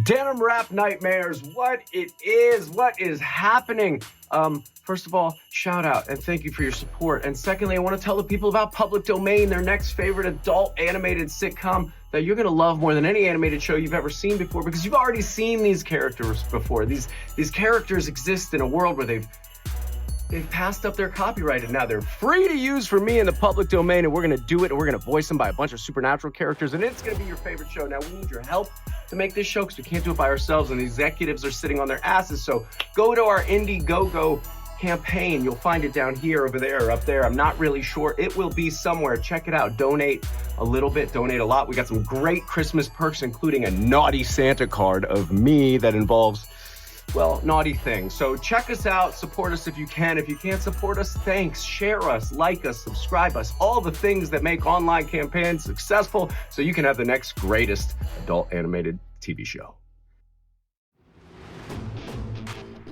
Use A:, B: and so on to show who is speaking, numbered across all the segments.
A: Denim-wrapped nightmares, what is happening? First of all, shout out and thank you for your support. And secondly, I want to tell the people about Public Domain, their next favorite adult animated sitcom that you're going to love more than any animated show you've ever seen before, because you've already seen these characters before. These characters exist in a world where they've passed up their copyright, and now they're free to use for me in the public domain, and we're going to do it, and we're going to voice them by a bunch of supernatural characters, and it's going to be your favorite show. Now, we need your help to make this show because we can't do it by ourselves, and the executives are sitting on their asses, so go to our Indiegogo campaign. You'll find it down here, over there, or up there. I'm not really sure. It will be somewhere. Check it out. Donate a little bit, donate a lot. We got some great Christmas perks, including a naughty Santa card of me that involves, well, naughty things. So check us out, support us if you can. If you can't support us, thanks. Share us, like us, subscribe us, all the things that make online campaigns successful so you can have the next greatest adult animated TV show.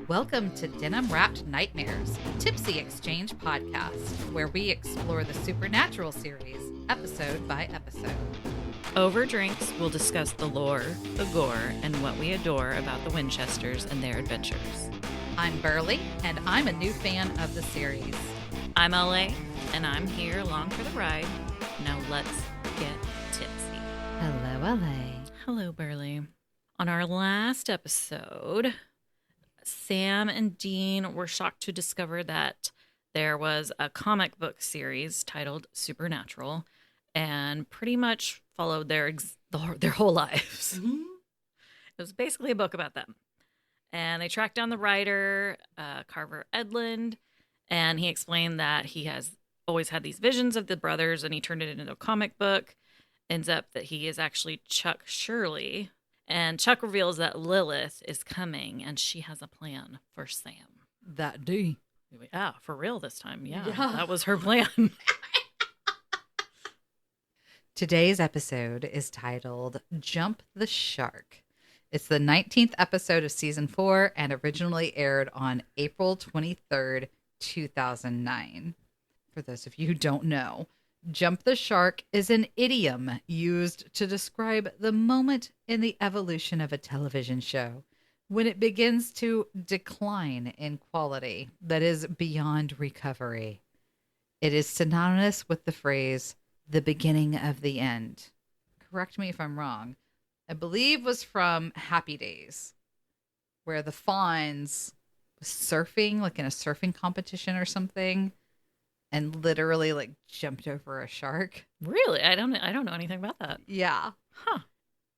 B: Welcome to Denim-wrapped Nightmares, Tipsy Exchange podcast, where we explore the Supernatural series, episode by episode.
C: Over drinks, we'll discuss the lore, the gore, and what we adore about the Winchesters and their adventures.
B: I'm Berly, and I'm a new fan of the series.
C: I'm LA, and I'm here along for the ride. Now let's get tipsy.
B: Hello, LA.
C: Hello, Berly. On our last episode, Sam and Dean were shocked to discover that there was a comic book series titled Supernatural, and pretty much followed their whole lives.
B: Mm-hmm.
C: It was basically a book about them. And they tracked down the writer, Carver Edlund, and he explained that he has always had these visions of the brothers, and he turned it into a comic book. Ends up that he is actually Chuck Shirley. And Chuck reveals that Lilith is coming, and she has a plan for Sam.
B: That D.
C: Yeah, for real this time. Yeah. That was her plan.
B: Today's episode is titled Jump the Shark. It's the 19th episode of season 4 and originally aired on April 23rd, 2009. For those of you who don't know, Jump the Shark is an idiom used to describe the moment in the evolution of a television show when it begins to decline in quality that is beyond recovery. It is synonymous with the phrase, the beginning of the end. Correct me if I'm wrong. I believe was from Happy Days, where the Fonz was surfing, like in a surfing competition or something, and literally like jumped over a shark.
C: Really? I don't know anything about that.
B: Yeah.
C: Huh.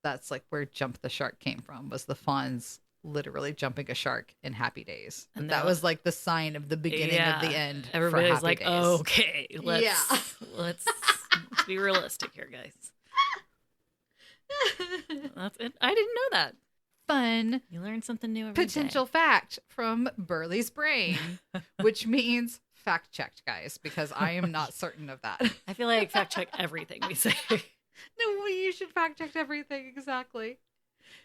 B: That's like where Jump the Shark came from, was the Fonz literally jumping a shark in Happy Days. And that was like the sign of the beginning of the end.
C: Everybody's like,
B: Days.
C: okay, let's be realistic here, guys. That's it. I didn't know that.
B: Fun.
C: You learn something new every
B: potential
C: day.
B: Fact from Berly's brain, which means fact checked, guys, because I am not certain of that.
C: I feel like fact check everything we say.
B: No, you should fact check everything. Exactly.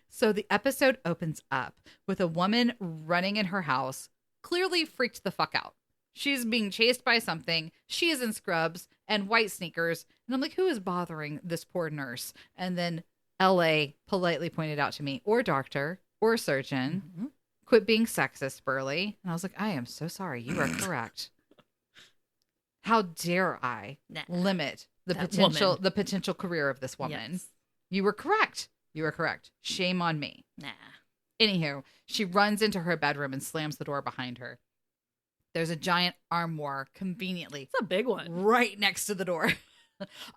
B: So the episode opens up with a woman running in her house, clearly freaked the fuck out. She's being chased by something. She is in scrubs and white sneakers. And I'm like, who is bothering this poor nurse? And then LA politely pointed out to me, or doctor, or surgeon, quit being sexist, Berly. And I was like, I am so sorry. You are correct. How dare I limit the potential career of this woman?
C: Yes.
B: You were correct. You were correct. Shame on me.
C: Nah.
B: Anywho, she runs into her bedroom and slams the door behind her. There's a giant armoire conveniently.
C: It's a big one.
B: Right next to the door.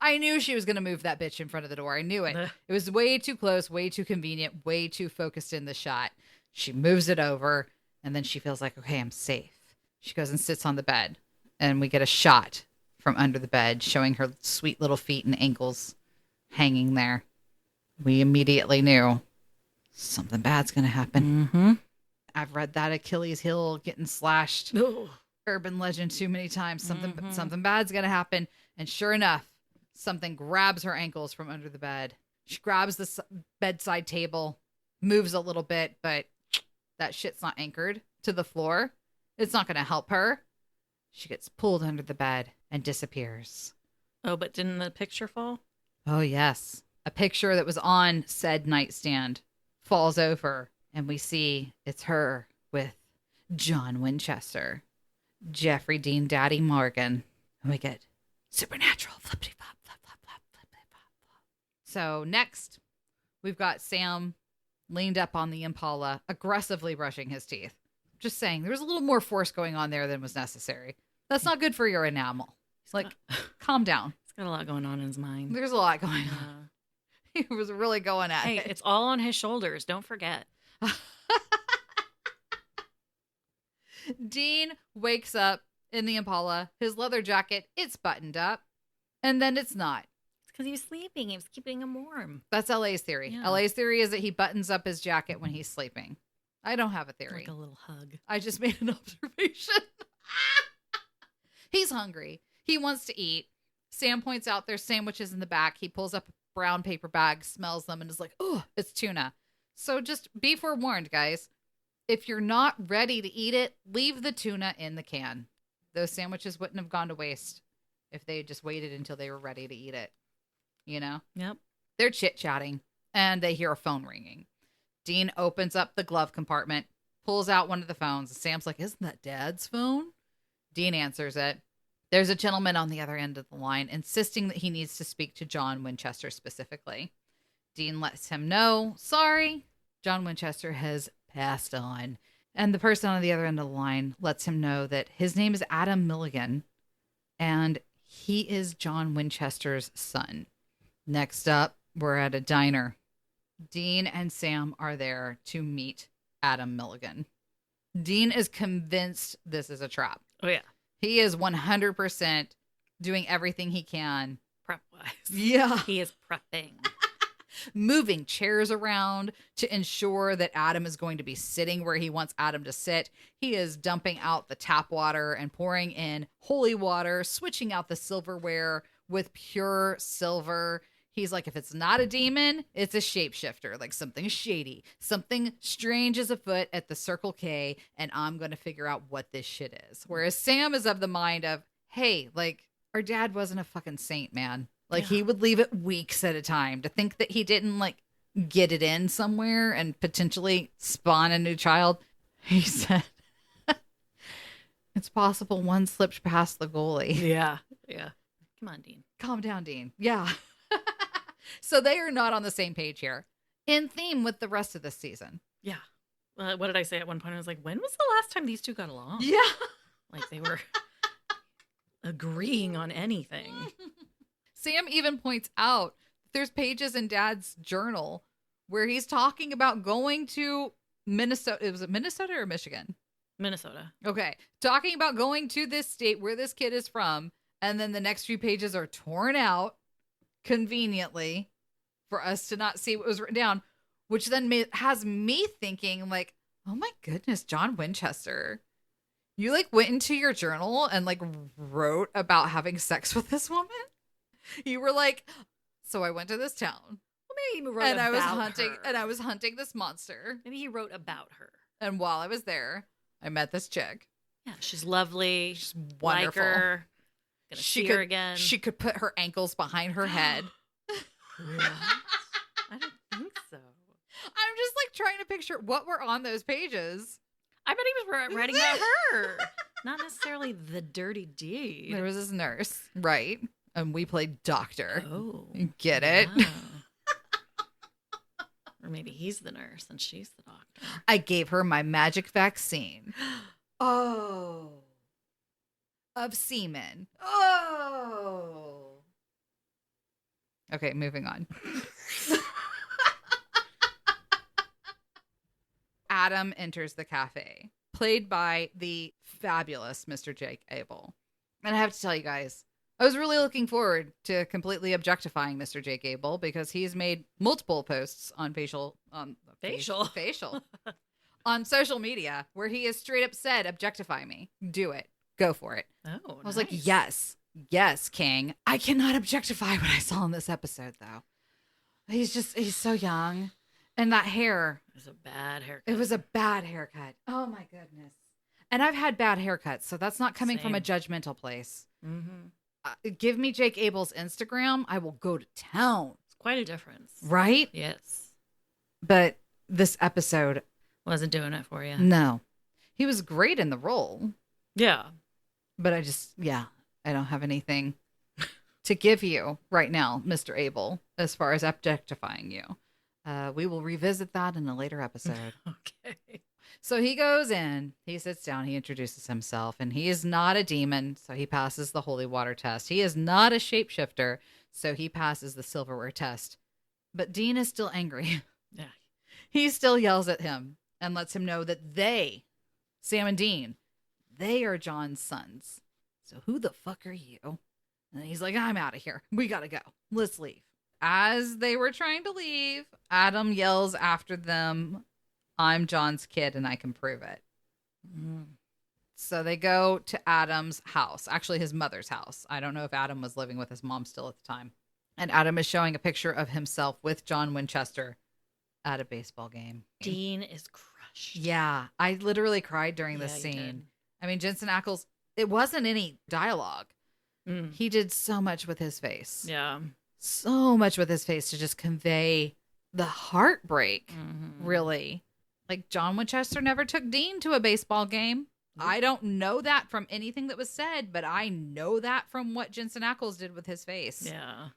B: I knew she was going to move that bitch in front of the door. I knew it. It was way too close, way too convenient, way too focused in the shot. She moves it over, and then she feels like, okay, I'm safe. She goes and sits on the bed, and we get a shot from under the bed showing her sweet little feet and ankles hanging there. We immediately knew something bad's going to happen.
C: Mm-hmm.
B: I've read that Achilles heel getting slashed.
C: Ooh.
B: Urban legend too many times. Something bad's going to happen. And sure enough, something grabs her ankles from under the bed. She grabs the bedside table, moves a little bit, but that shit's not anchored to the floor. It's not going to help her. She gets pulled under the bed and disappears.
C: Oh, but didn't the picture fall?
B: Oh, yes. A picture that was on said nightstand falls over, and we see it's her with John Winchester, Jeffrey Dean Daddy Morgan, and we get supernatural flippity flop, flip, flop, flop, flippity flop, flop. So next, we've got Sam leaned up on the Impala, aggressively brushing his teeth. Just saying, there was a little more force going on there than was necessary. That's not good for your enamel. It's like, calm down.
C: He's got a lot going on in his mind.
B: There's a lot going on. He was really going at it.
C: It's all on his shoulders. Don't forget.
B: Dean wakes up in the Impala. His leather jacket, it's buttoned up. And then it's not.
C: It's because he was sleeping. He was keeping him warm.
B: That's LA's theory.
C: Yeah.
B: LA's theory is that he buttons up his jacket when he's sleeping. I don't have a theory.
C: Like a little hug.
B: I just made an observation. He's hungry. He wants to eat. Sam points out there's sandwiches in the back. He pulls up a brown paper bag, smells them, and is like, oh, it's tuna. So just be forewarned, guys. If you're not ready to eat it, leave the tuna in the can. Those sandwiches wouldn't have gone to waste if they had just waited until they were ready to eat it. You know?
C: Yep.
B: They're chit-chatting, and they hear a phone ringing. Dean opens up the glove compartment, pulls out one of the phones. Sam's like, isn't that Dad's phone? Dean answers it. There's a gentleman on the other end of the line insisting that he needs to speak to John Winchester specifically. Dean lets him know, sorry, John Winchester has passed on. And the person on the other end of the line lets him know that his name is Adam Milligan, and he is John Winchester's son. Next up, we're at a diner. Dean and Sam are there to meet Adam Milligan. Dean is convinced this is a trap.
C: Oh, yeah.
B: He is 100% doing everything he can.
C: Prep-wise.
B: Yeah.
C: He is prepping.
B: Moving chairs around to ensure that Adam is going to be sitting where he wants Adam to sit. He is dumping out the tap water and pouring in holy water, switching out the silverware with pure silver. He's like, if it's not a demon, it's a shapeshifter, like something shady. Something strange is afoot at the Circle K, and I'm going to figure out what this shit is. Whereas Sam is of the mind of, hey, like, our dad wasn't a fucking saint, man. Like, he would leave it weeks at a time. To think that he didn't, like, get it in somewhere and potentially spawn a new child. He said, it's possible one slipped past the goalie.
C: Yeah. Yeah. Come on, Dean.
B: Calm down, Dean. Yeah. So they are not on the same page here. In theme with the rest of this season.
C: Yeah. What did I say at one point? I was like, when was the last time these two got along?
B: Yeah.
C: Like they were agreeing on anything.
B: Sam even points out there's pages in Dad's journal where he's talking about going to Minnesota. Was it Minnesota or Michigan?
C: Minnesota.
B: Okay. Talking about going to this state where this kid is from. And then the next few pages are torn out conveniently for us to not see what was written down, which then has me thinking like, oh my goodness, John Winchester, you like went into your journal and like wrote about having sex with this woman. You were like, so I went to this town.
C: Well, maybe he wrote
B: and
C: about
B: I was hunting
C: her.
B: and I was hunting this monster.
C: Maybe he wrote about her.
B: And while I was there, I met this chick.
C: Yeah, she's lovely.
B: She's wonderful.
C: Like her. Gonna see her again.
B: She could put her ankles behind her head.
C: I don't think so.
B: I'm just like trying to picture what were on those pages.
C: I bet he was writing about her. Not necessarily the dirty deed.
B: There was this nurse, right? And we played doctor.
C: Oh.
B: Get it?
C: Wow. Or maybe he's the nurse and she's the doctor.
B: I gave her my magic vaccine. Oh. Of semen. Oh. Okay, moving on. Adam enters the cafe, played by the fabulous Mr. Jake Abel. And I have to tell you guys, I was really looking forward to completely objectifying Mr. Jake Abel because he's made multiple posts on facial on social media where he has straight up said, objectify me. Do it. Go for it.
C: Oh,
B: I was like, yes, King. I cannot objectify what I saw in this episode, though. He's so young. And that hair.
C: It was a bad haircut.
B: It was a bad haircut. Oh, my goodness. And I've had bad haircuts, so that's not coming from a judgmental place.
C: Mm-hmm.
B: Give me Jake Abel's Instagram. I will go to town.
C: It's quite a difference.
B: Right?
C: Yes.
B: But this episode,
C: Wasn't doing it for you.
B: no. He was great in the role,
C: Yeah.
B: but I don't have anything to give you right now, Mr. Abel, as far as objectifying you. We will revisit that in a later episode.
C: Okay.
B: So he goes in, he sits down, he introduces himself, and he is not a demon, so he passes the holy water test. He is not a shapeshifter, so he passes the silverware test. But Dean is still angry.
C: Yeah.
B: He still yells at him and lets him know that they, Sam and Dean, they are John's sons. So who the fuck are you? And he's like, I'm out of here. We gotta go. Let's leave. As they were trying to leave, Adam yells after them, I'm John's kid and I can prove it. So they go to Adam's house, actually his mother's house. I don't know if Adam was living with his mom still at the time. And Adam is showing a picture of himself with John Winchester at a baseball game.
C: Dean is crushed.
B: Yeah, I literally cried during this
C: Yeah, you
B: scene.
C: did.
B: I mean, Jensen Ackles, it wasn't any dialogue. He did so much with his face.
C: Yeah.
B: So much with his face to just convey the heartbreak,
C: Mm-hmm.
B: really. Like, John Winchester never took Dean to a baseball game. I don't know that from anything that was said, but I know that from what Jensen Ackles did with his face.
C: Yeah.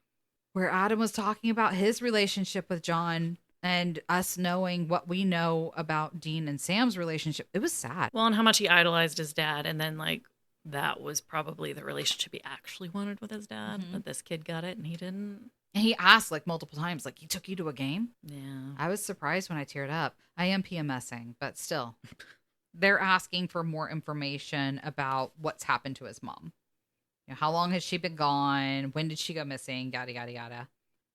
B: Where Adam was talking about his relationship with John and us knowing what we know about Dean and Sam's relationship. It was sad.
C: Well, and how much he idolized his dad, and then like that was probably the relationship he actually wanted with his dad, but this kid got it and he didn't.
B: And he asked like multiple times, like, he took you to a game?
C: Yeah.
B: I was surprised when I teared up. I am PMSing, but still. They're asking for more information about what's happened to his mom. You know, how long has she been gone? When did she go missing? Yada, yada, yada.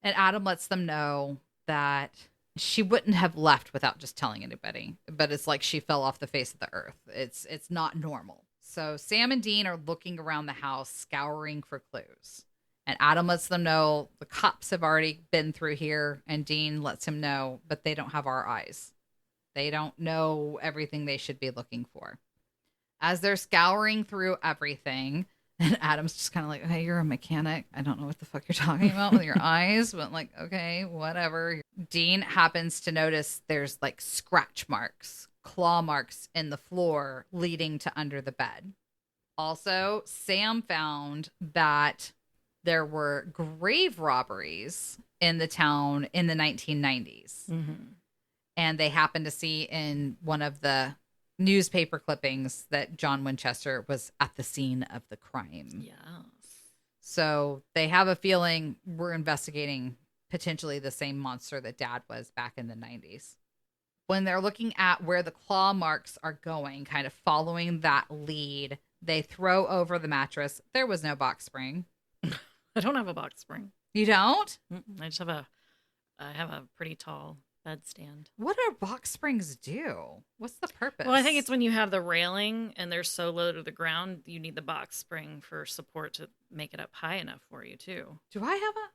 B: And Adam lets them know that she wouldn't have left without just telling anybody. But it's like she fell off the face of the earth. It's not normal. So Sam and Dean are looking around the house, scouring for clues. And Adam lets them know the cops have already been through here. And Dean lets him know, but they don't have our eyes. They don't know everything they should be looking for. As they're scouring through everything, and Adam's just kind of like, okay, you're a mechanic. I don't know what the fuck you're talking about with your eyes, but like, okay, whatever. Dean happens to notice there's like scratch marks, claw marks in the floor leading to under the bed. Also, Sam found that there were grave robberies in the town in the 1990s.
C: Mm-hmm.
B: And they happened to see in one of the newspaper clippings that John Winchester was at the scene of the crime.
C: Yes.
B: So they have a feeling we're investigating potentially the same monster that Dad was back in the 90s. When they're looking at where the claw marks are going, kind of following that lead, they throw over the mattress. There was no box spring.
C: I don't have a box spring.
B: You don't?
C: I just have I have a pretty tall bedstand.
B: What do box springs do? What's the purpose?
C: Well, I think it's when you have the railing and they're so low to the ground, you need the box spring for support to make it up high enough for you, too.
B: Do I have a...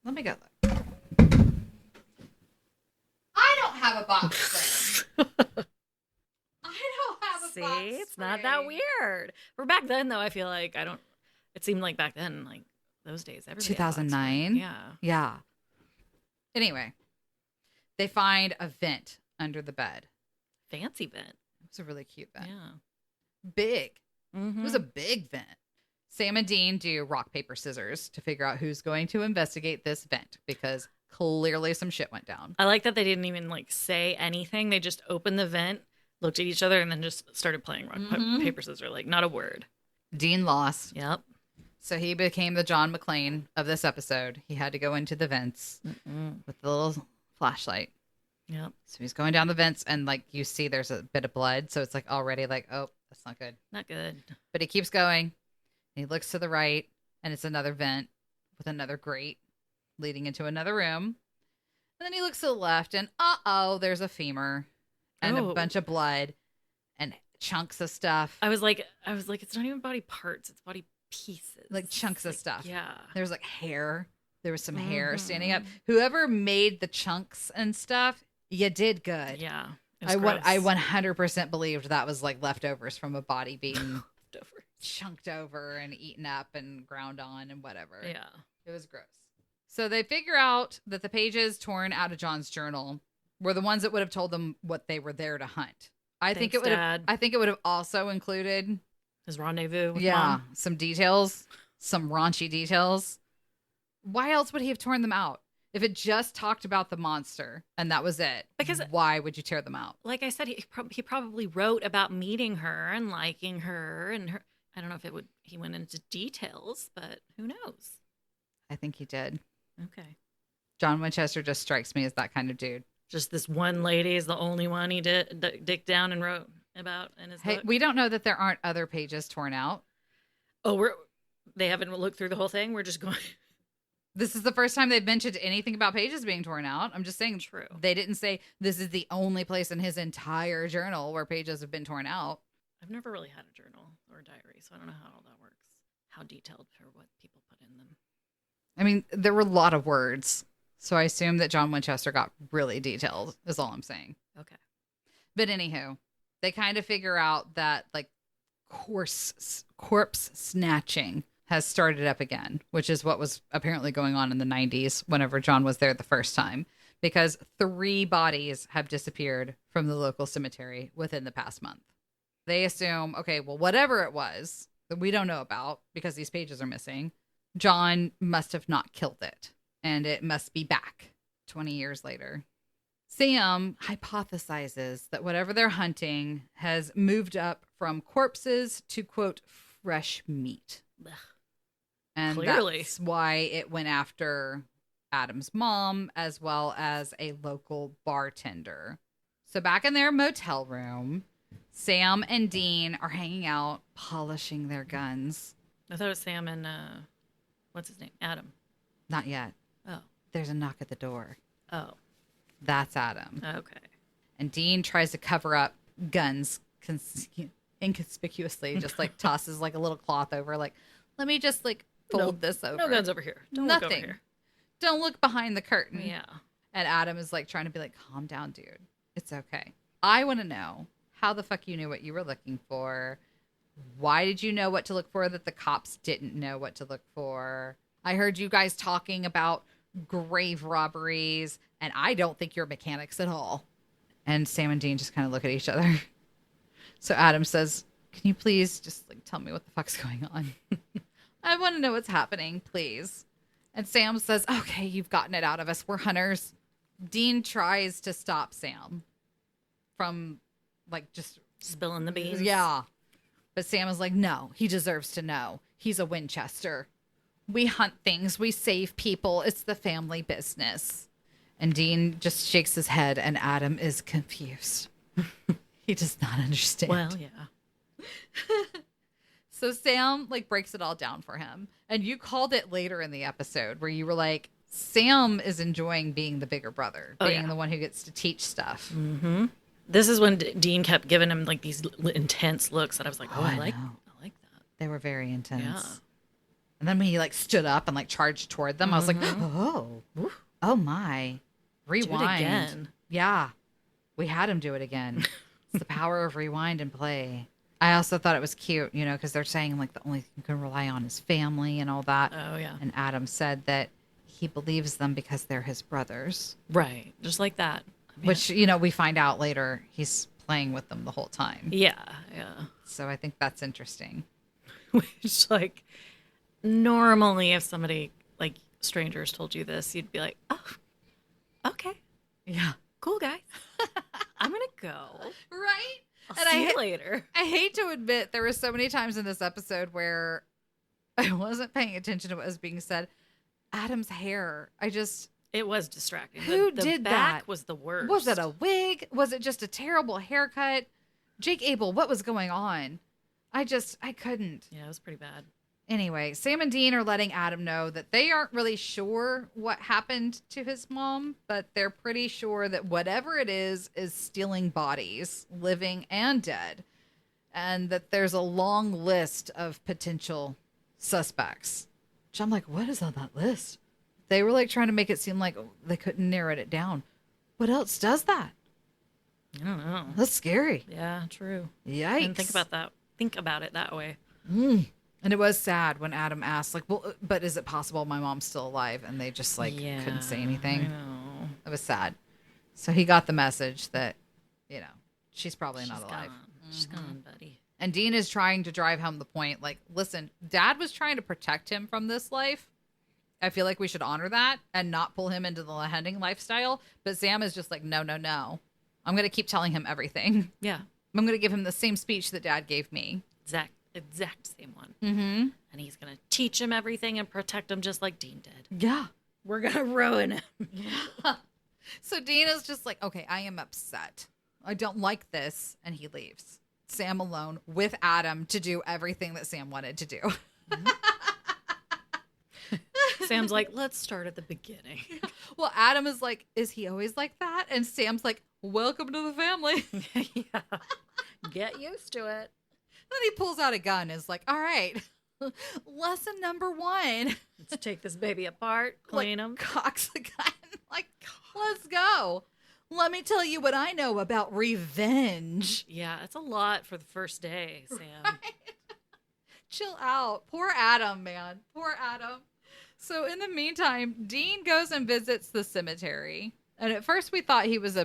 B: Let me go look. I don't have a box spring. I don't have a box
C: See, it's not
B: spring.
C: that weird. For back then, though, I feel like it seemed like back then, like those days, everybody had a box spring.
B: 2009?
C: Yeah.
B: Yeah. Anyway, they find a vent under the bed.
C: Fancy vent.
B: It's a really cute vent.
C: Yeah.
B: Big.
C: Mm-hmm.
B: It was a big vent. Sam and Dean do rock, paper, scissors to figure out who's going to investigate this vent because clearly some shit went down.
C: I like that they didn't even like say anything. They just opened the vent, looked at each other, and then just started playing rock, paper, scissors. Like, not a word.
B: Dean lost.
C: Yep.
B: So he became the John McClane of this episode. He had to go into the vents with the little flashlight.
C: Yep.
B: So he's going down the vents and like you see there's a bit of blood. So it's like already like, oh, that's not good.
C: Not good.
B: But he keeps going. He looks to the right and it's another vent with another grate leading into another room. And then he looks to the left and there's a femur and a bunch of blood and chunks of stuff.
C: I was like, it's not even body parts, it's body pieces.
B: Like chunks of stuff.
C: Yeah.
B: There's like hair. There was some hair standing up. Whoever made the chunks and stuff, you did good.
C: Yeah.
B: I 100% believed that was like leftovers from a body being chunked over and eaten up and ground on and whatever.
C: Yeah.
B: It was gross. So they figure out that the pages torn out of John's journal were the ones that would have told them what they were there to hunt. I think it would have also included
C: his rendezvous with Mom.
B: Some details, some raunchy details. Why else would he have torn them out? If it just talked about the monster and that was it, because why would you tear them out?
C: Like I said, he probably wrote about meeting her and liking her and her. I don't know if he went into details, but who knows?
B: I think he did.
C: Okay.
B: John Winchester just strikes me as that kind of dude.
C: Just this one lady is the only one he dicked down and wrote about in his book.
B: We don't know that there aren't other pages torn out.
C: Oh, they haven't looked through the whole thing? We're just going...
B: This is the first time they've mentioned anything about pages being torn out. I'm just saying.
C: True.
B: They didn't say this is the only place in his entire journal where pages have been torn out.
C: I've never really had a journal or a diary, so I don't know how all that works. How detailed for what people put in them.
B: I mean, there were a lot of words, so I assume that John Winchester got really detailed, is all I'm saying.
C: Okay.
B: But anywho, they kind of figure out that, like, corpse snatching has started up again, which is what was apparently going on in the 90s whenever John was there the first time, because 3 bodies have disappeared from the local cemetery within the past month. They assume, okay, well, whatever it was that we don't know about because these pages are missing, John must have not killed it, and it must be back 20 years later. Sam hypothesizes that whatever they're hunting has moved up from corpses to, quote, fresh meat.
C: Ugh.
B: And
C: Clearly.
B: That's why it went after Adam's mom as well as a local bartender. So back in their motel room, Sam and Dean are hanging out, polishing their guns.
C: I thought it was Sam and, what's his name? Adam.
B: Not yet.
C: Oh.
B: There's a knock at the door.
C: Oh.
B: That's Adam.
C: Okay.
B: And Dean tries to cover up guns inconspicuously, just like tosses like a little cloth over, like, let me just like fold this over.
C: No guns over here. Don't
B: Nothing.
C: look over here.
B: Don't look behind the curtain.
C: Yeah.
B: And Adam is like trying to be like, calm down, dude. It's okay. I want to know how the fuck you knew what you were looking for. Why did you know what to look for that the cops didn't know what to look for? I heard you guys talking about grave robberies, and I don't think you're mechanics at all. And Sam and Dean just kind of look at each other. So Adam says, can you please just like tell me what the fuck's going on? I want to know what's happening, please. And Sam says, okay, you've gotten it out of us. We're hunters. Dean tries to stop Sam from like just
C: spilling the beans.
B: Yeah. But Sam is like, no, he deserves to know. He's a Winchester. We hunt things. We save people. It's the family business. And Dean just shakes his head and Adam is confused. He does not understand.
C: Well, yeah.
B: So Sam like breaks it all down for him. And you called it later in the episode where you were like, Sam is enjoying being the bigger brother, being the one who gets to teach stuff.
C: Mm-hmm. This is when Dean kept giving him like these intense looks that I was like, I like that.
B: They were very intense.
C: Yeah.
B: And then when he like stood up and like charged toward them, I was like, oh my. Rewind.
C: Do it again.
B: Yeah. We had him do it again. It's the power of rewind and play. I also thought it was cute, you know, because they're saying like the only thing you can rely on is family and all that.
C: Oh, yeah.
B: And Adam said that he believes them because they're his brothers.
C: Right. Just like that. I mean,
B: which, you know, we find out later he's playing with them the whole time.
C: Yeah. Yeah.
B: So I think that's interesting.
C: Which, like, normally if somebody, like, strangers told you this, you'd be like, oh, okay.
B: Yeah.
C: Cool, guys. I'm going to go.
B: Right?
C: I'll see you later.
B: I hate to admit there were so many times in this episode where I wasn't paying attention to what was being said. Adam's hair,
C: it was distracting.
B: Who
C: the
B: did
C: back
B: that?
C: Was the worst.
B: Was it a wig? Was it just a terrible haircut? Jake Abel, what was going on? I couldn't.
C: Yeah, it was pretty bad.
B: Anyway, Sam and Dean are letting Adam know that they aren't really sure what happened to his mom, but they're pretty sure that whatever it is stealing bodies, living and dead, and that there's a long list of potential suspects. Which I'm like, what is on that list? They were like trying to make it seem like they couldn't narrow it down. What else does that?
C: I don't know.
B: That's scary.
C: Yeah, true.
B: Yikes.
C: I didn't think about it that way.
B: And it was sad when Adam asked, like, well, but is it possible my mom's still alive? And they just, like, couldn't say anything.
C: I know.
B: It was sad. So he got the message that, she's probably not alive.
C: Gone. She's gone, buddy.
B: And Dean is trying to drive home the point, like, listen, Dad was trying to protect him from this life. I feel like we should honor that and not pull him into the hunting lifestyle. But Sam is just like, no. I'm going to keep telling him everything.
C: Yeah.
B: I'm going to give him the same speech that Dad gave me.
C: Exact same one.
B: Mm-hmm.
C: And he's going to teach him everything and protect him just like Dean did.
B: Yeah.
C: We're going to ruin him.
B: Yeah. So Dean is just like, okay, I am upset. I don't like this. And he leaves Sam alone with Adam to do everything that Sam wanted to do.
C: Sam's like, let's start at the beginning.
B: Well, Adam is like, is he always like that? And Sam's like, welcome to the family.
C: Yeah. Get used to it.
B: Then he pulls out a gun and is like, all right, lesson number 1.
C: Let's take this baby apart, clean him.
B: Cocks the gun. Like, let's go. Let me tell you what I know about revenge.
C: Yeah, it's a lot for the first day, Sam.
B: Right? Chill out. Poor Adam, man. Poor Adam. So in the meantime, Dean goes and visits the cemetery. And at first we thought he was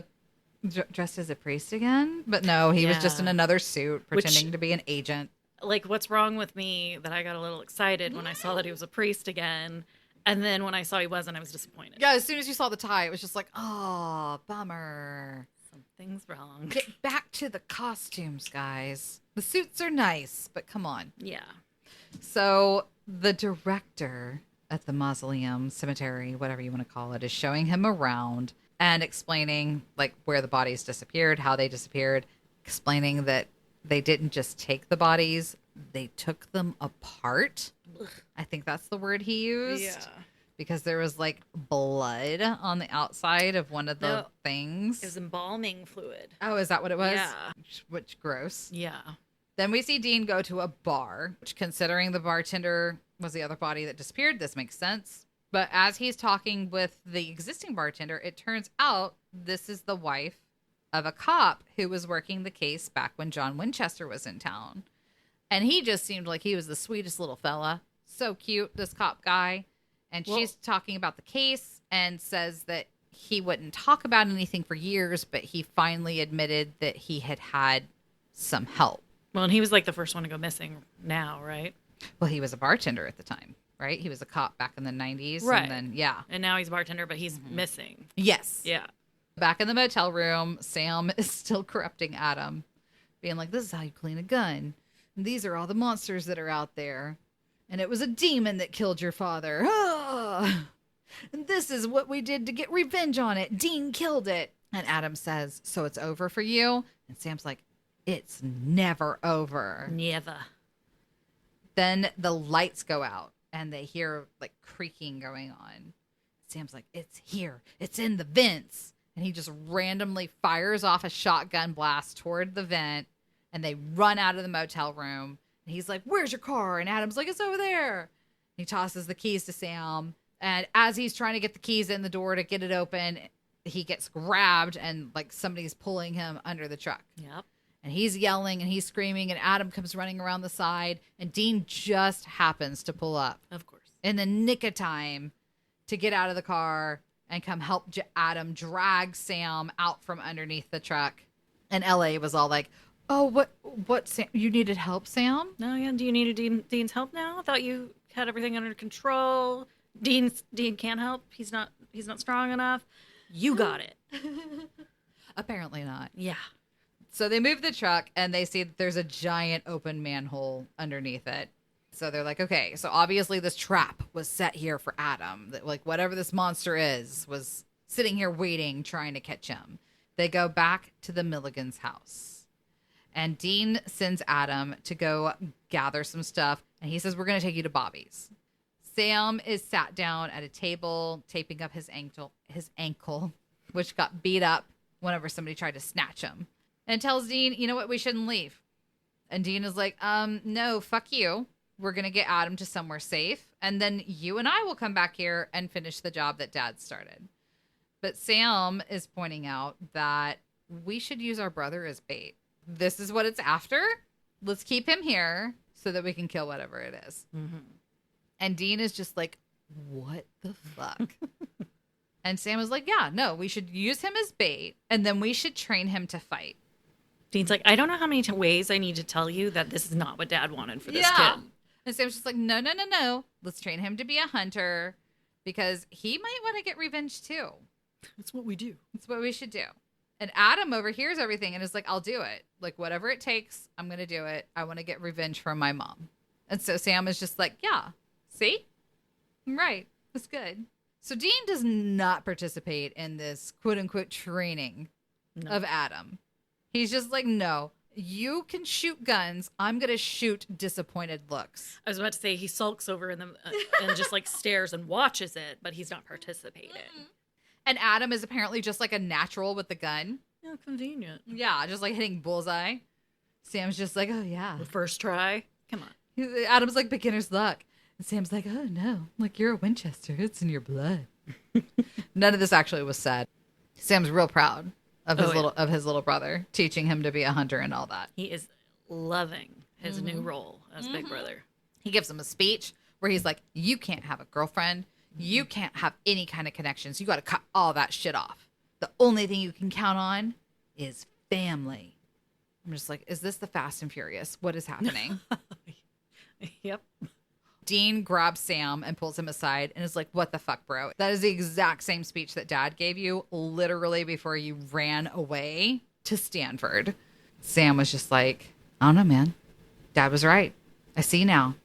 B: dressed as a priest again. But no, he was just in another suit pretending to be an agent.
C: Like, what's wrong with me that I got a little excited when I saw that he was a priest again. And then when I saw he wasn't, I was disappointed.
B: Yeah, as soon as you saw the tie, it was just like, oh, bummer.
C: Something's wrong.
B: Get back to the costumes, guys. The suits are nice, but come on.
C: Yeah.
B: So the director at the mausoleum, cemetery, whatever you want to call it, is showing him around and explaining like where the bodies disappeared, how they disappeared, explaining that they didn't just take the bodies, they took them apart. Ugh. I think that's the word he used.
C: Yeah.
B: Because there was like blood on the outside of one of the things.
C: It was embalming fluid.
B: Oh, is that what it was?
C: Yeah.
B: Which gross.
C: Yeah.
B: Then we see Dean go to a bar, which considering the bartender was the other body that disappeared, this makes sense. But as he's talking with the existing bartender, it turns out this is the wife of a cop who was working the case back when John Winchester was in town. And he just seemed like he was the sweetest little fella. So cute, this cop guy. And she's talking about the case and says that he wouldn't talk about anything for years, but he finally admitted that he had had some help.
C: Well, and he was like the first one to go missing now, right?
B: Well, he was a bartender at the time, right? He was a cop back in the 90s.
C: Right.
B: And then, yeah.
C: And now he's a bartender, but he's missing.
B: Yes.
C: Yeah.
B: Back in the motel room, Sam is still corrupting Adam, being like, this is how you clean a gun. And these are all the monsters that are out there. And it was a demon that killed your father. Ah! And this is what we did to get revenge on it. Dean killed it. And Adam says, so it's over for you? And Sam's like, it's never over.
C: Never.
B: Then the lights go out and they hear like creaking going on. Sam's like, it's here. It's in the vents. And he just randomly fires off a shotgun blast toward the vent. And they run out of the motel room. And he's like, where's your car? And Adam's like, it's over there. And he tosses the keys to Sam. And as he's trying to get the keys in the door to get it open, he gets grabbed and like somebody's pulling him under the truck.
C: Yep.
B: And he's yelling and he's screaming and Adam comes running around the side and Dean just happens to pull up.
C: Of course.
B: In the nick of time to get out of the car and come help Adam drag Sam out from underneath the truck. And LA was all like, oh, what, Sam? You needed help, Sam?
C: No, yeah. Do you need Dean's help now? I thought you had everything under control. Dean can't help. He's not strong enough. You got it.
B: Apparently not.
C: Yeah.
B: So they move the truck and they see that there's a giant open manhole underneath it. So they're like, okay, so obviously this trap was set here for Adam. That like whatever this monster is was sitting here waiting, trying to catch him. They go back to the Milligans' house. And Dean sends Adam to go gather some stuff. And he says, we're going to take you to Bobby's. Sam is sat down at a table, taping up his ankle, which got beat up whenever somebody tried to snatch him. And tells Dean, you know what, we shouldn't leave. And Dean is like, no, fuck you. We're going to get Adam to somewhere safe. And then you and I will come back here and finish the job that Dad started. But Sam is pointing out that we should use our brother as bait. This is what it's after. Let's keep him here so that we can kill whatever it is. Mm-hmm. And Dean is just like, what the fuck? And Sam is like, yeah, no, we should use him as bait, and then we should train him to fight.
C: Dean's like, I don't know how many ways I need to tell you that this is not what Dad wanted for this kid.
B: And Sam's just like, no. Let's train him to be a hunter because he might want to get revenge too.
C: That's what we do.
B: That's what we should do. And Adam overhears everything and is like, I'll do it. Like, whatever it takes, I'm going to do it. I want to get revenge from my mom. And so Sam is just like, yeah, see? I'm right. That's good. So Dean does not participate in this quote unquote training of Adam. He's just like, no, you can shoot guns. I'm going to shoot disappointed looks.
C: I was about to say he sulks over in them and just like stares and watches it, but he's not participating.
B: Mm-hmm. And Adam is apparently just like a natural with the gun.
C: Yeah, convenient.
B: Yeah, just like hitting bullseye. Sam's just like, oh, yeah.
C: The first try. Come on.
B: Adam's like beginner's luck. And Sam's like, oh, no. Like, you're a Winchester. It's in your blood. None of this actually was said. Sam's real proud of his little brother, teaching him to be a hunter and all that.
C: He is loving his new role as Big Brother.
B: He gives him a speech where he's like, you can't have a girlfriend. You can't have any kind of connections. You got to cut all that shit off. The only thing you can count on is family. I'm just like, is this the Fast and Furious? What is happening?
C: Yep.
B: Dean grabs Sam and pulls him aside and is like, what the fuck, bro? That is the exact same speech that Dad gave you literally before you ran away to Stanford. Sam was just like, I don't know, man. Dad was right. I see now.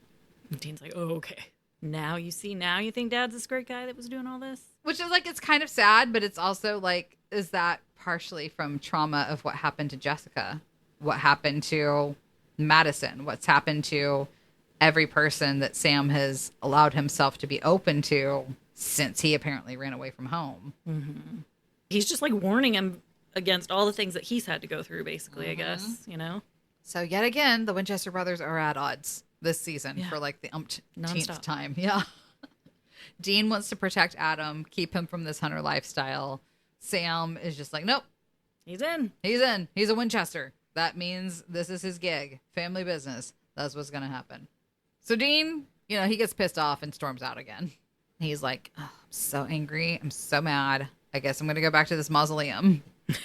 C: And Dean's like, oh, okay. Now you see, now you think Dad's this great guy that was doing all this?
B: Which is like, it's kind of sad, but it's also like, is that partially from trauma of what happened to Jessica? What happened to Madison? What's happened to every person that Sam has allowed himself to be open to since he apparently ran away from home?
C: Mm-hmm. He's just like warning him against all the things that he's had to go through, basically, I guess, you know?
B: So yet again, the Winchester brothers are at odds this season for like the umpteenth time. Yeah. Dean wants to protect Adam, keep him from this hunter lifestyle. Sam is just like, nope.
C: He's in.
B: He's in. He's a Winchester. That means this is his gig. Family business. That's what's going to happen. So Dean, you know, he gets pissed off and storms out again. He's like, oh, I'm so angry. I'm so mad. I guess I'm going to go back to this mausoleum.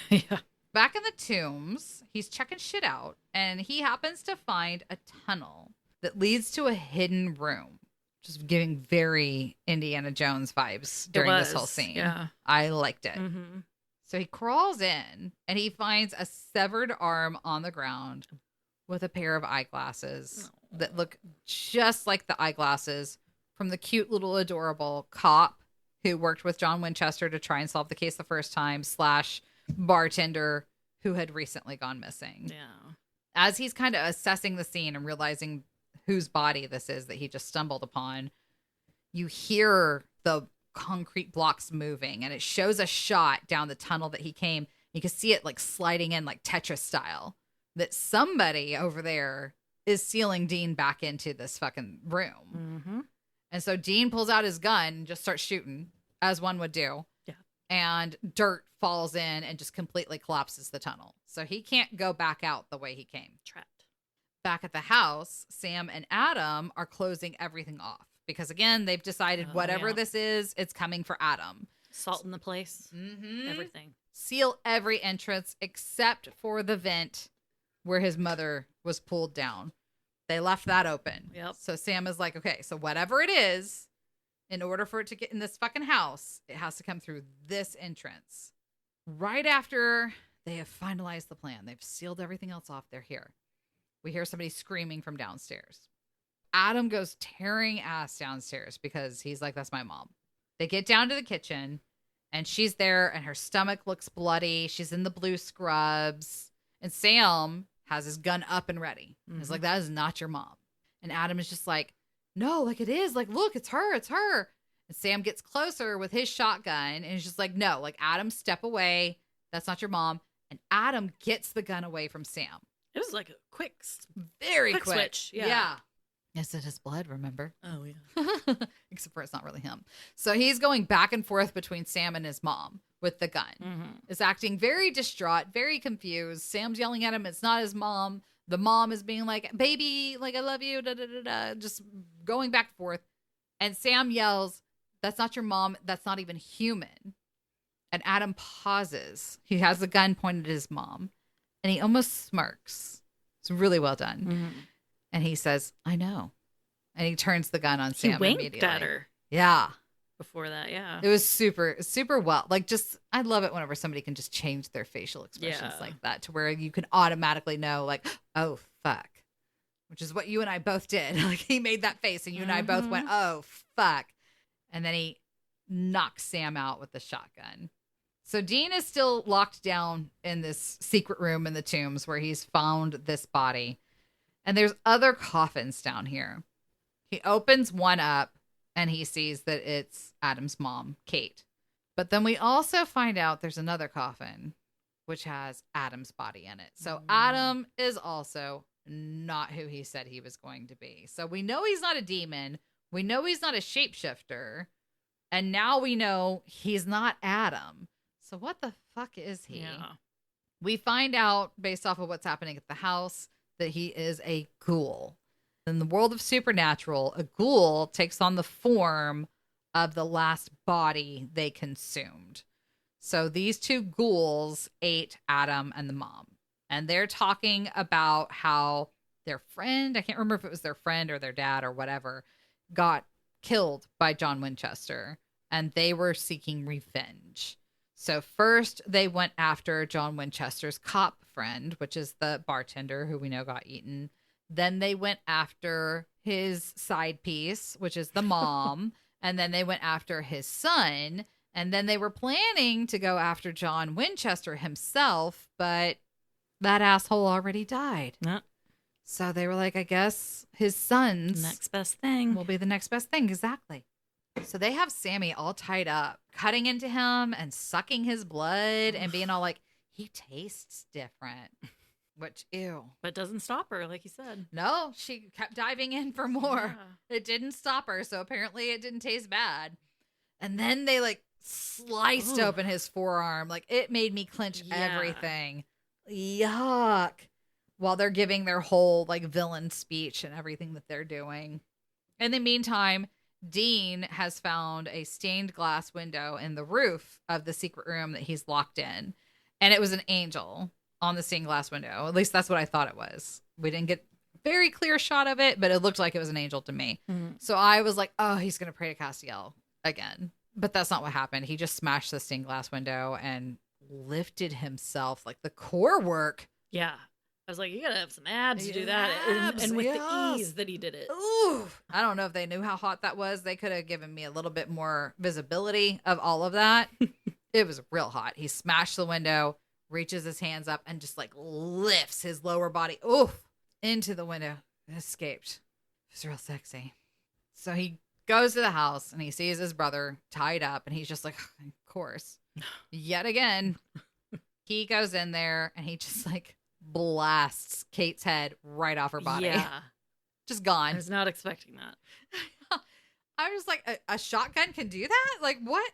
C: Yeah.
B: Back in the tombs, he's checking shit out, and he happens to find a tunnel that leads to a hidden room, just giving very Indiana Jones vibes during this whole scene.
C: Yeah.
B: I liked it.
C: Mm-hmm.
B: So he crawls in, and he finds a severed arm on the ground with a pair of eyeglasses that look just like the eyeglasses from the cute little adorable cop who worked with John Winchester to try and solve the case the first time / bartender who had recently gone missing.
C: Yeah.
B: As he's kind of assessing the scene and realizing whose body this is that he just stumbled upon, you hear the concrete blocks moving, and it shows a shot down the tunnel that he came. You can see it like sliding in like Tetris style, that somebody over there is sealing Dean back into this fucking room.
C: Mm-hmm.
B: And so Dean pulls out his gun and just starts shooting, as one would do.
C: Yeah.
B: And dirt falls in and just completely collapses the tunnel. So he can't go back out the way he came.
C: Trapped.
B: Back at the house, Sam and Adam are closing everything off. Because again, they've decided whatever this is, it's coming for Adam.
C: Salt in the place.
B: Mm-hmm.
C: Everything.
B: Seal every entrance except for the vent where his mother was pulled down. They left that open.
C: Yep.
B: So Sam is like, okay, so whatever it is, in order for it to get in this fucking house, it has to come through this entrance. Right after they have finalized the plan, they've sealed everything else off, they're here. We hear somebody screaming from downstairs. Adam goes tearing ass downstairs because he's like, that's my mom. They get down to the kitchen, and she's there, and her stomach looks bloody. She's in the blue scrubs. And Sam has his gun up and ready. Mm-hmm. He's like, that is not your mom. And Adam is just like, no, like it is. Like, look, it's her. It's her. And Sam gets closer with his shotgun, and he's just like, no, like, Adam, step away. That's not your mom. And Adam gets the gun away from Sam.
C: It was like a quick,
B: very quick
C: switch. Yeah.
B: Yes, it is blood, remember?
C: Oh, yeah.
B: Except for it's not really him. So he's going back and forth between Sam and his mom with the gun.
C: Mm-hmm.
B: Is acting very distraught, very confused. Sam's yelling at him. It's not his mom. The mom is being like, baby, like, I love you, da, da, da, da, just going back and forth. And Sam yells, that's not your mom. That's not even human. And Adam pauses. He has the gun pointed at his mom, and he almost smirks. It's really well done.
C: Mm-hmm.
B: And he says, I know. And he turns the gun on
C: He
B: Sam
C: winked
B: immediately.
C: at her
B: Yeah.
C: before that, yeah.
B: It was super, super well. Like, just, I love it whenever somebody can just change their facial expressions
C: Yeah.
B: like that to where you can automatically know, like, oh, fuck. Which is what you and I both did. Like, he made that face, and you and I both went, oh, fuck. And then he knocks Sam out with the shotgun. So Dean is still locked down in this secret room in the tombs where he's found this body. And there's other coffins down here. He opens one up and he sees that it's Adam's mom, Kate. But then we also find out there's another coffin which has Adam's body in it. So Adam is also not who he said he was going to be. So we know he's not a demon. We know he's not a shapeshifter. And now we know he's not Adam. So what the fuck is he?
C: Yeah.
B: We find out, based off of what's happening at the house, that he is a ghoul. In the world of supernatural, a ghoul takes on the form of the last body they consumed. So these two ghouls ate Adam and the mom. And they're talking about how their friend, I can't remember if it was their friend or their dad or whatever, got killed by John Winchester. And they were seeking revenge. So first they went after John Winchester's cop friend, which is the bartender who we know got eaten. Then they went after his side piece, which is the mom. And then they went after his son. And then they were planning to go after John Winchester himself, but that asshole already died.
C: Yeah.
B: So they were like, I guess his sons
C: Next best thing.
B: will be the next best thing. Exactly. So they have Sammy all tied up, cutting into him and sucking his blood and being all like, he tastes different. Which, ew.
C: But doesn't stop her, like you said.
B: No, she kept diving in for more.
C: Yeah.
B: It didn't stop her, so apparently it didn't taste bad. And then they like sliced open his forearm. Like, it made me clench everything. Yuck. While they're giving their whole like villain speech and everything that they're doing. In the meantime, Dean has found a stained glass window in the roof of the secret room that he's locked in. And it was an angel on the stained glass window. At least that's what I thought it was. We didn't get a very clear shot of it, but it looked like it was an angel to me.
C: Mm.
B: So I was like, oh, he's going to pray to Castiel again. But that's not what happened. He just smashed the stained glass window and lifted himself. Like, the core work.
C: Yeah. I was like, you gotta have some abs to do
B: Yeah,
C: that.
B: abs,
C: And with the
B: yes.
C: ease that he did it.
B: Ooh, I don't know if they knew how hot that was. They could have given me a little bit more visibility of all of that. It was real hot. He smashed the window, reaches his hands up, and just like lifts his lower body into the window and escaped. It was real sexy. So he goes to the house and he sees his brother tied up, and he's just like, of course. Yet again, he goes in there and he just like blasts Kate's head right off her body.
C: Yeah.
B: Just
C: I
B: gone.
C: was not expecting that.
B: I was like, a shotgun can do that? Like, what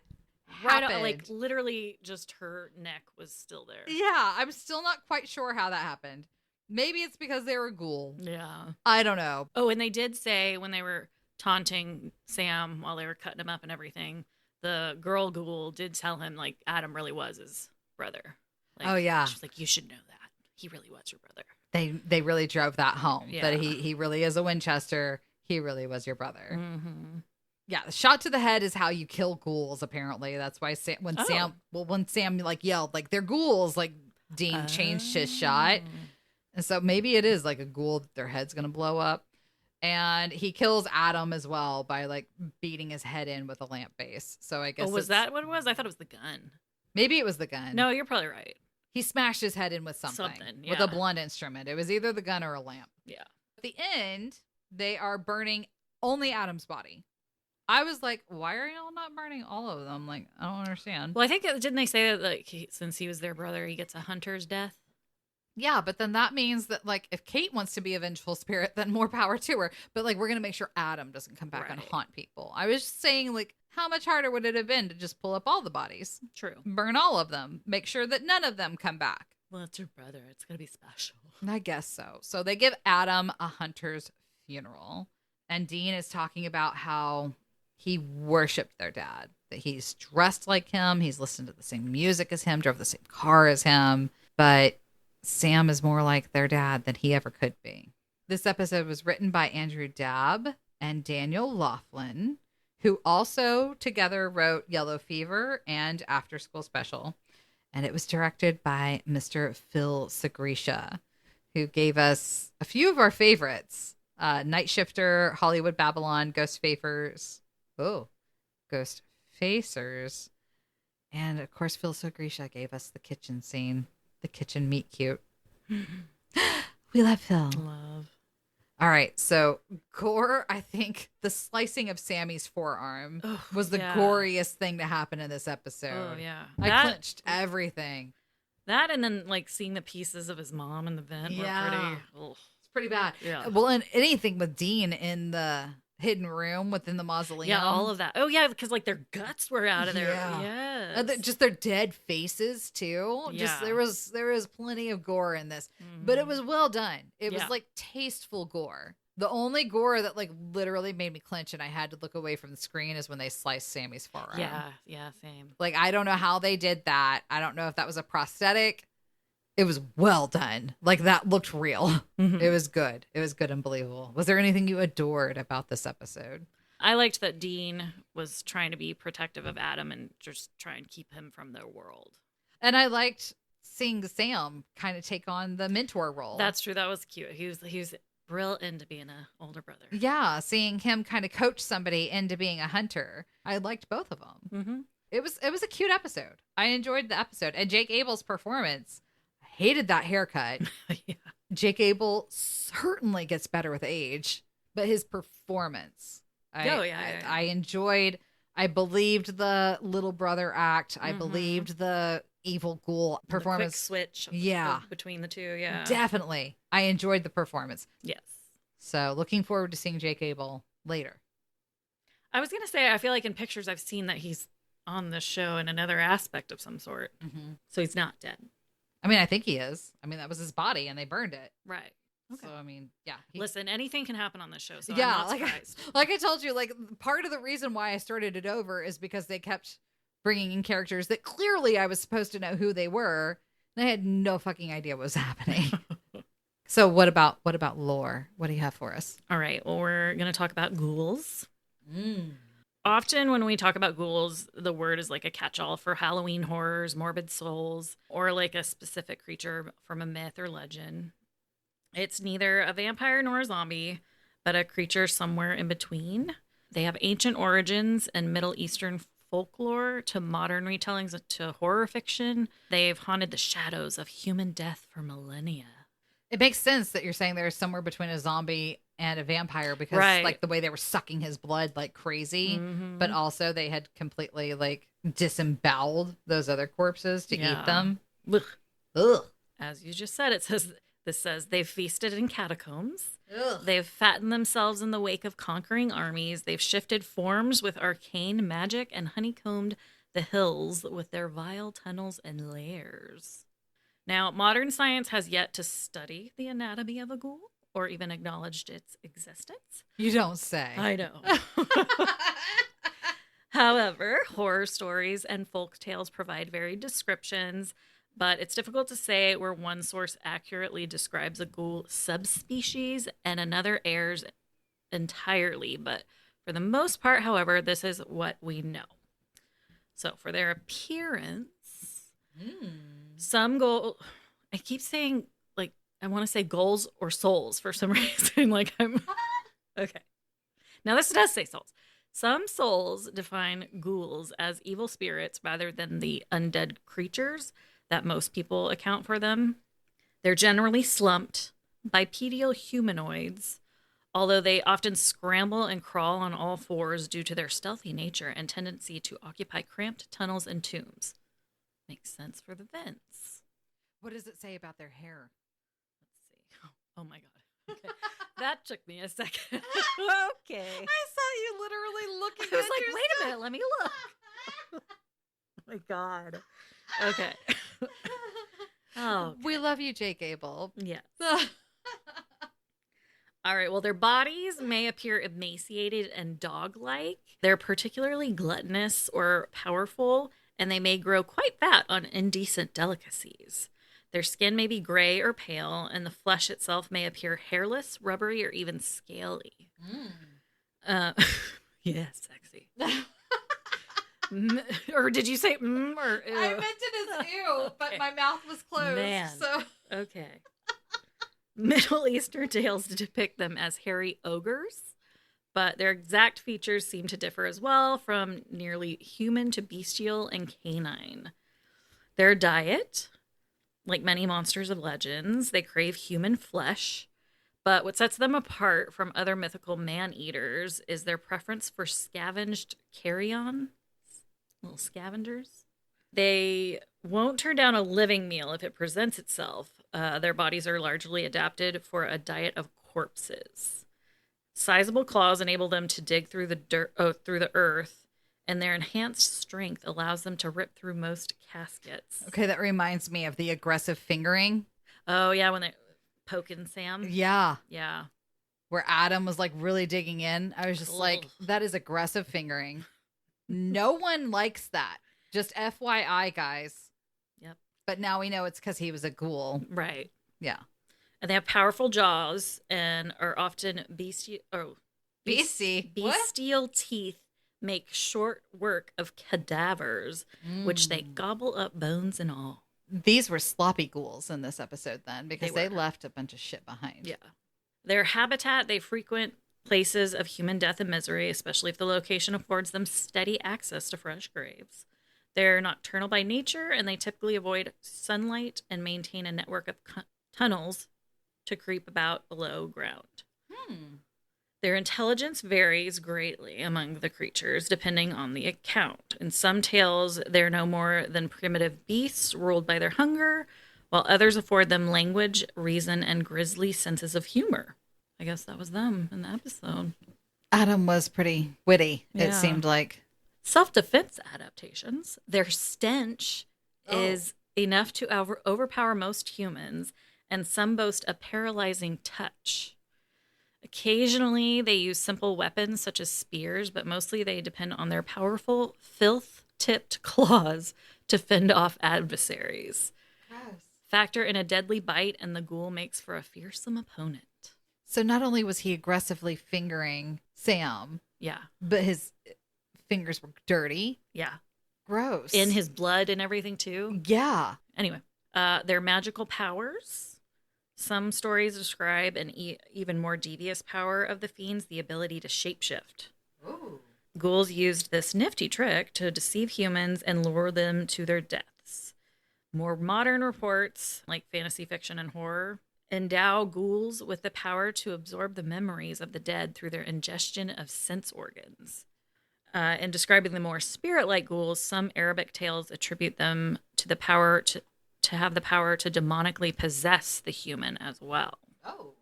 C: Right,
B: happened?
C: like literally just her neck was still there.
B: Yeah, I'm still not quite sure how that happened. Maybe it's because they were a ghoul.
C: Yeah.
B: I don't know.
C: Oh, and they did say when they were taunting Sam while they were cutting him up and everything, the girl ghoul did tell him like Adam really was his brother. Like,
B: Oh, yeah.
C: She's like, you should know that. He really was your brother.
B: They really drove that home.
C: Yeah.
B: That he really is a Winchester. He really was your brother.
C: Mm-hmm.
B: Yeah, the shot to the head is how you kill ghouls, apparently. That's why when Sam like yelled, like, they're ghouls, like Dean changed his shot. And so maybe it is like a ghoul that their head's gonna blow up. And he kills Adam as well by like beating his head in with a lamp base. So I guess
C: was that what it was? I thought it was the gun.
B: maybe it was the gun.
C: No, you're probably right.
B: He smashed his head in with something with
C: yeah.
B: a blunt instrument. It was either the gun or a lamp.
C: Yeah.
B: At the end, they are burning only Adam's body. I was like, why are y'all not burning all of them? Like, I don't understand.
C: Well, I think didn't they say that like since he was their brother, he gets a hunter's death?
B: Yeah, but then that means that, like, if Kate wants to be a vengeful spirit, then more power to her. But, like, we're going to make sure Adam doesn't come back and
C: Right.
B: haunt people. I was just saying, like, how much harder would it have been to just pull up all the bodies?
C: True.
B: Burn all of them. Make sure that none of them come back.
C: Well, it's your brother. It's gonna be special.
B: I guess so. So they give Adam a hunter's funeral. And Dean is talking about how he worshipped their dad. That he's dressed like him, he's listened to the same music as him, drove the same car as him, but Sam is more like their dad than he ever could be. This episode was written by Andrew Dabb and Daniel Laughlin, who also together wrote Yellow Fever and After School Special. And it was directed by Mr. Phil Segresha, who gave us a few of our favorites. Night Shifter, Hollywood Babylon, Ghost Facers. And of course, Phil Segresha gave us the kitchen scene, the kitchen meet cute. We love Phil.
C: Love.
B: All right, so gore, I think the slicing of Sammy's forearm was the goriest thing to happen in this episode.
C: Oh, yeah.
B: I clinched everything.
C: That and then, like, seeing the pieces of his mom in the vent were pretty... Ugh.
B: It's pretty bad.
C: Yeah.
B: Well, and anything with Dean in the hidden room within the mausoleum.
C: Yeah, all of that. Oh, yeah, because, like, their guts were out of there.
B: Yeah.
C: Yes.
B: Just their dead faces, too.
C: Yeah.
B: Just there was plenty of gore in this. But it was well done. It was, like, tasteful gore. The only gore that, like, literally made me clench and I had to look away from the screen is when they sliced Sammy's forearm.
C: Yeah, same.
B: Like, I don't know how they did that. I don't know if that was a prosthetic. It was well done. Like, that looked real.
C: Mm-hmm.
B: It was good. It was good and believable. Was there anything you adored about this episode?
C: I liked that Dean was trying to be protective of Adam and just try and keep him from their world.
B: And I liked seeing Sam kind of take on the mentor role.
C: That's true. That was cute. He was brilliant into being an older brother.
B: Yeah, seeing him kind of coach somebody into being a hunter. I liked both of them.
C: Mm-hmm.
B: It was a cute episode. I enjoyed the episode. And Jake Abel's performance, I hated that haircut.
C: Yeah.
B: Jake Abel certainly gets better with age, but his performance, I enjoyed. I believed the little brother act. I believed the evil ghoul performance.
C: The quick switch between the two, yeah.
B: Definitely. I enjoyed the performance.
C: Yes.
B: So looking forward to seeing Jake Abel later.
C: I was going to say, I feel like in pictures I've seen that he's on the show in another aspect of some sort. Mm-hmm. So he's not dead.
B: I mean, I think he is. I mean, that was his body and they burned it.
C: Right. Okay.
B: So, I mean, yeah.
C: Listen, anything can happen on this show, so
B: yeah,
C: I'm not surprised.
B: Like I told you, like, part of the reason why I started it over is because they kept bringing in characters that clearly I was supposed to know who they were, and I had no fucking idea what was happening. So what about lore? What do you have for us?
C: All right, well, we're going to talk about ghouls. Often when we talk about ghouls, the word is like a catch-all for Halloween horrors, morbid souls, or like a specific creature from a myth or legend. It's neither a vampire nor a zombie, but a creature somewhere in between. They have ancient origins and Middle Eastern folklore to modern retellings to horror fiction. They've haunted the shadows of human death for millennia.
B: It makes sense that you're saying they're somewhere between a zombie and a vampire because like the way they were sucking his blood like crazy, but also they had completely like disemboweled those other corpses to eat them. Ugh.
C: As you just said, this says they've feasted in catacombs.
B: Ugh.
C: They've fattened themselves in the wake of conquering armies. They've shifted forms with arcane magic and honeycombed the hills with their vile tunnels and lairs. Now, modern science has yet to study the anatomy of a ghoul or even acknowledged its existence.
B: You don't say.
C: I know. However, horror stories and folk tales provide varied descriptions, but it's difficult to say where one source accurately describes a ghoul subspecies and another errs entirely. But for the most part, however, this is what we know. So for their appearance, some ghoul, I keep saying, like, I want to say ghouls or souls for some reason. Like, okay. Now this does say souls. Some souls define ghouls as evil spirits rather than the undead creatures that most people account for them. They're generally slumped, bipedal humanoids, although they often scramble and crawl on all fours due to their stealthy nature and tendency to occupy cramped tunnels and tombs. Makes sense for the vents.
B: What does it say about their hair?
C: Let's see. Oh my God. Okay. That took me a second. Okay.
B: I saw you literally looking
C: I was like, wait a minute, let me look. Oh my God. Okay. Oh.
B: We love you, Jake Abel.
C: Yes. All right. Well, their bodies may appear emaciated and dog-like. They're particularly gluttonous or powerful, and they may grow quite fat on indecent delicacies. Their skin may be gray or pale, and the flesh itself may appear hairless, rubbery, or even scaly. Yeah, sexy. Or did you say or ew?
B: I meant it as ew, but
C: Okay.
B: my mouth was closed.
C: Man.
B: So
C: Okay. Middle Eastern tales depict them as hairy ogres, but their exact features seem to differ as well, from nearly human to bestial and canine. Their diet, like many monsters of legends, they crave human flesh, but what sets them apart from other mythical man-eaters is their preference for scavenged carrion, little scavengers. They won't turn down a living meal if it presents itself. Their bodies are largely adapted for a diet of corpses. Sizable claws enable them to dig through the earth, and their enhanced strength allows them to rip through most caskets.
B: okay, that reminds me of the aggressive fingering.
C: Oh yeah, when they're poking Sam.
B: Yeah.
C: Yeah.
B: Where Adam was like really digging in. I was just like,
C: Ugh.
B: that is aggressive fingering. No one likes that. Just FYI, guys.
C: Yep.
B: But now we know it's because he was a ghoul.
C: Right.
B: Yeah.
C: And they have powerful jaws and are often
B: Beastie.
C: bestial teeth make short work of cadavers, which they gobble up, bones and all.
B: These were sloppy ghouls in this episode then, because
C: They
B: they
C: were.
B: left a bunch of shit behind.
C: Yeah. Their habitat, they frequent places of human death and misery, especially if the location affords them steady access to fresh graves. They're nocturnal by nature, and they typically avoid sunlight and maintain a network of tunnels to creep about below ground. Their intelligence varies greatly among the creatures, depending on the account. In some tales, they're no more than primitive beasts ruled by their hunger, while others afford them language, reason, and grisly senses of humor. I guess that was them in the episode.
B: Adam was pretty witty, it
C: Yeah.
B: seemed like.
C: Self-defense adaptations. Their stench is enough to overpower most humans, and some boast a paralyzing touch. Occasionally, they use simple weapons such as spears, but mostly they depend on their powerful, filth-tipped claws to fend off adversaries. Factor in a deadly bite, and the ghoul makes for a fearsome opponent.
B: So not only was he aggressively fingering Sam,
C: Yeah.
B: but his fingers were dirty.
C: Yeah.
B: Gross.
C: In his blood and everything, too.
B: Yeah.
C: Anyway, their magical powers. Some stories describe an even more devious power of the fiends, the ability to shapeshift.
B: Ooh.
C: Ghouls used this nifty trick to deceive humans and lure them to their deaths. More modern reports, like fantasy fiction and horror, endow ghouls with the power to absorb the memories of the dead through their ingestion of sense organs. In describing the more spirit-like ghouls, some Arabic tales attribute them to the power to have the power to demonically possess the human as well.
B: Oh.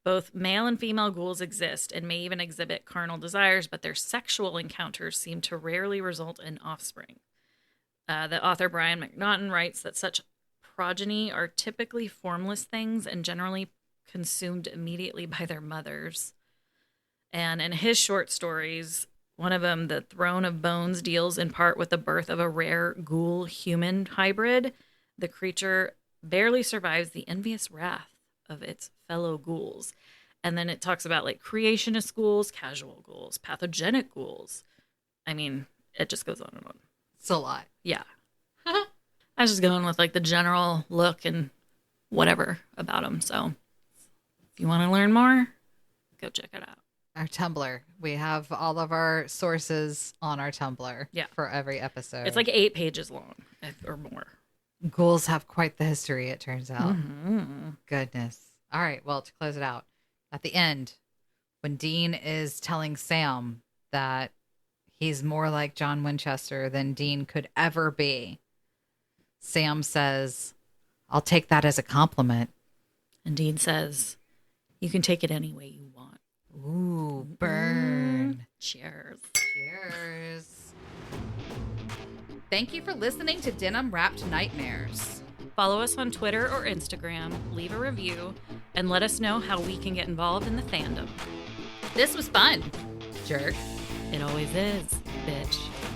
C: Both male and female ghouls exist and may even exhibit carnal desires, but their sexual encounters seem to rarely result in offspring. The author Brian McNaughton writes that such progeny are typically formless things and generally consumed immediately by their mothers. And in his short stories, one of them, The Throne of Bones, deals in part with the birth of a rare ghoul-human hybrid. The creature barely survives the envious wrath of its fellow ghouls. And then it talks about like creationist ghouls, casual ghouls, pathogenic ghouls. I mean, it just goes on and on.
B: It's a lot.
C: Yeah. I was just going with like the general look and whatever about them. So if you want to learn more, go check it out.
B: Our Tumblr. We have all of our sources on our Tumblr.
C: Yeah.
B: For every episode.
C: It's like 8 pages long or more.
B: Ghouls have quite the history, it turns out.
C: Mm-hmm.
B: Goodness. All right. Well, to close it out, at the end, when Dean is telling Sam that he's more like John Winchester than Dean could ever be, Sam says, "I'll take that as a compliment."
C: And Dean says, "You can take it any way you want."
B: Ooh, burn.
C: Cheers.
B: Cheers. Thank you for listening to Denim-wrapped Nightmares.
C: Follow us on Twitter or Instagram, leave a review, and let us know how we can get involved in the fandom.
B: This was fun, jerk.
C: It always is, bitch.